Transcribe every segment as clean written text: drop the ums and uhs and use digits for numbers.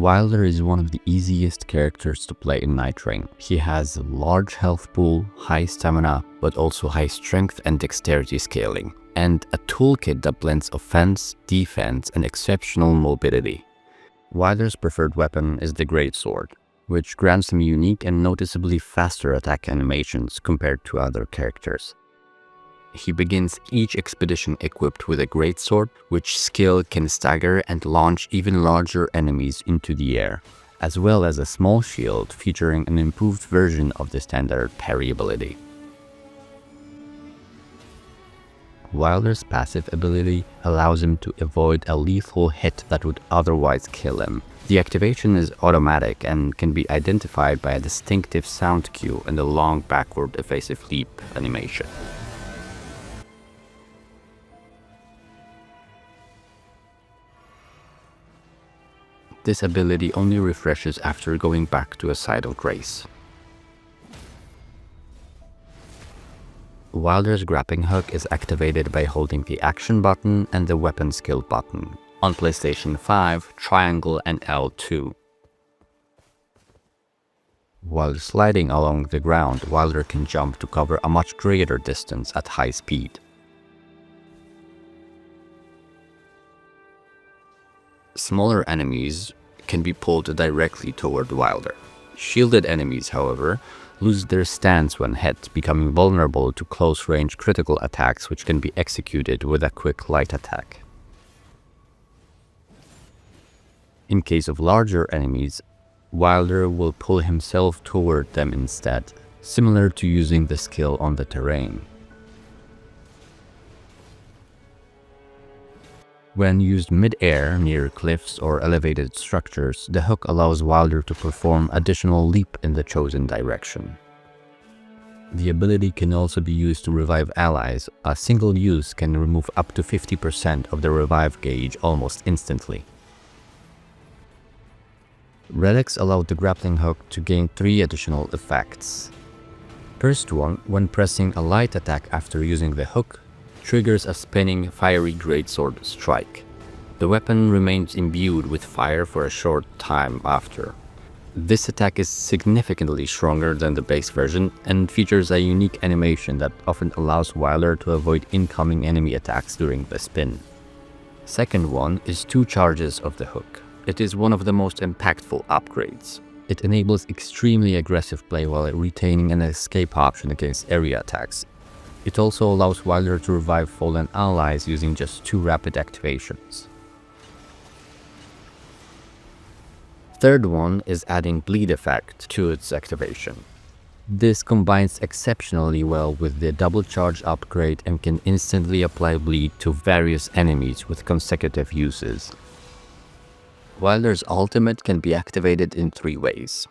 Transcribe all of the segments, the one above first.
Wylder is one of the easiest characters to play in Nightreign. He has a large health pool, high stamina, but also high strength and dexterity scaling, and a toolkit that blends offense, defense, and exceptional mobility. Wylder's preferred weapon is the Greatsword, which grants him unique and noticeably faster attack animations compared to other characters. He begins each expedition equipped with a greatsword, which skill can stagger and launch even larger enemies into the air, as well as a small shield featuring an improved version of the standard parry ability. Wylder's passive ability allows him to avoid a lethal hit that would otherwise kill him. The activation is automatic and can be identified by a distinctive sound cue and a long backward evasive leap animation. This ability only refreshes after going back to a site of grace. Wylder's grappling hook is activated by holding the action button and the weapon skill button. On PlayStation 5, triangle and L2. While sliding along the ground, Wylder can jump to cover a much greater distance at high speed. Smaller enemies can be pulled directly toward Wylder. Shielded enemies, however, lose their stance when hit, becoming vulnerable to close-range critical attacks which can be executed with a quick light attack. In case of larger enemies, Wylder will pull himself toward them instead, similar to using the skill on the terrain. When used mid-air near cliffs or elevated structures, the hook allows Wylder to perform additional leap in the chosen direction. The ability can also be used to revive allies. A single use can remove up to 50% of the revive gauge almost instantly. Relics allow the grappling hook to gain 3 additional effects. First one, when pressing a light attack after using the hook, triggers a spinning, fiery greatsword strike. The weapon remains imbued with fire for a short time after. This attack is significantly stronger than the base version and features a unique animation that often allows Wylder to avoid incoming enemy attacks during the spin. Second one is 2 charges of the hook. It is one of the most impactful upgrades. It enables extremely aggressive play while retaining an escape option against area attacks. It also allows Wylder to revive fallen allies using just 2 rapid activations. Third one is adding bleed effect to its activation. This combines exceptionally well with the double charge upgrade and can instantly apply bleed to various enemies with consecutive uses. Wylder's ultimate can be activated in 3 ways.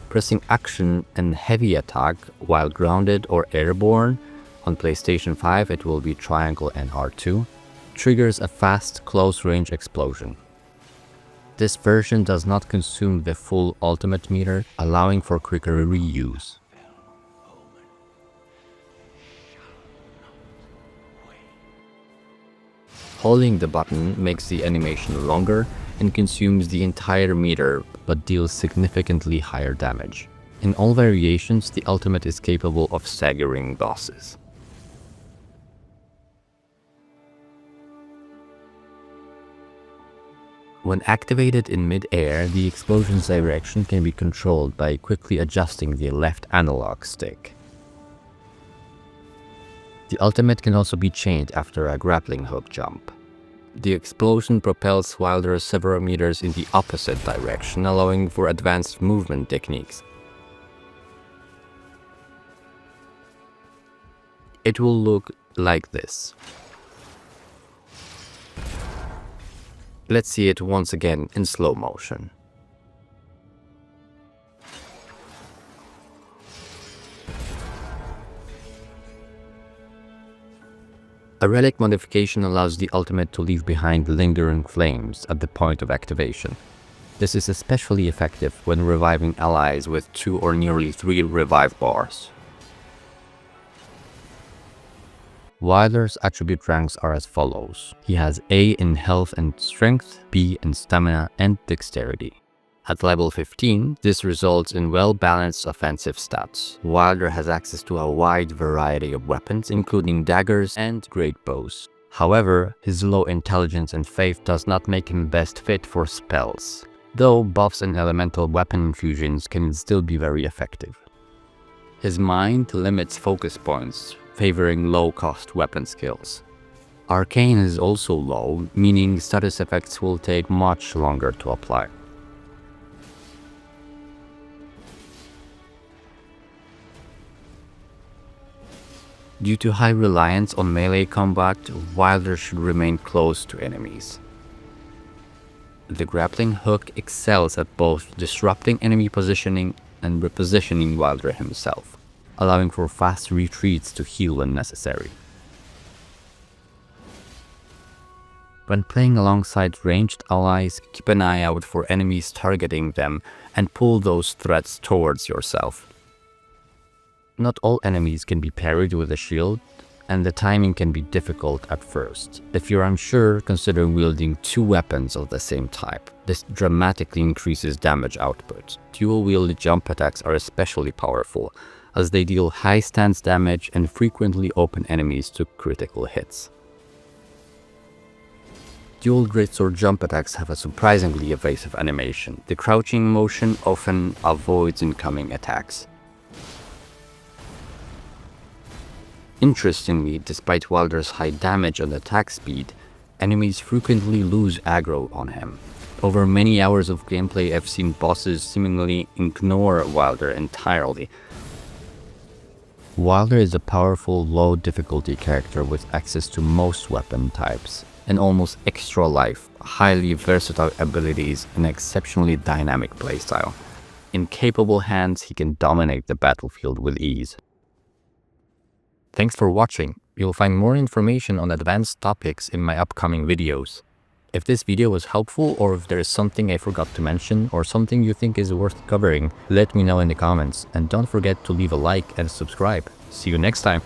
Pressing action and heavy attack while grounded or airborne, on PlayStation 5 it will be triangle and R2, triggers a fast close-range explosion. This version does not consume the full ultimate meter, allowing for quicker reuse. Holding the button makes the animation longer and consumes the entire meter, but deals significantly higher damage. In all variations, the ultimate is capable of staggering bosses. When activated in mid-air, the explosion's direction can be controlled by quickly adjusting the left analog stick. The ultimate can also be chained after a grappling hook jump. The explosion propels Wylder several meters in the opposite direction, allowing for advanced movement techniques. It will look like this. Let's see it once again in slow motion. A relic modification allows the ultimate to leave behind lingering flames at the point of activation. This is especially effective when reviving allies with 2 or nearly 3 revive bars. Wylder's attribute ranks are as follows. He has A in health and strength, B in stamina and dexterity. At level 15, this results in well-balanced offensive stats. Wylder has access to a wide variety of weapons, including daggers and great bows. However, his low intelligence and faith does not make him best fit for spells, though buffs and elemental weapon infusions can still be very effective. His mind limits focus points, favoring low-cost weapon skills. Arcane is also low, meaning status effects will take much longer to apply. Due to high reliance on melee combat, Wylder should remain close to enemies. The grappling hook excels at both disrupting enemy positioning and repositioning Wylder himself, allowing for fast retreats to heal when necessary. When playing alongside ranged allies, keep an eye out for enemies targeting them and pull those threats towards yourself. Not all enemies can be parried with a shield, and the timing can be difficult at first. If you're unsure, consider wielding two weapons of the same type. This dramatically increases damage output. Dual-wielded jump attacks are especially powerful, as they deal high stance damage and frequently open enemies to critical hits. Dual greatsword jump attacks have a surprisingly evasive animation. The crouching motion often avoids incoming attacks. Interestingly, despite Wylder's high damage and attack speed, enemies frequently lose aggro on him. Over many hours of gameplay, I've seen bosses seemingly ignore Wylder entirely. Wylder is a powerful, low difficulty character with access to most weapon types, and almost extra life, highly versatile abilities, and exceptionally dynamic playstyle. In capable hands, he can dominate the battlefield with ease. Thanks for watching. You'll find more information on advanced topics in my upcoming videos. If this video was helpful, or if there is something I forgot to mention or something you think is worth covering, let me know in the comments, and don't forget to leave a like and subscribe. See you next time.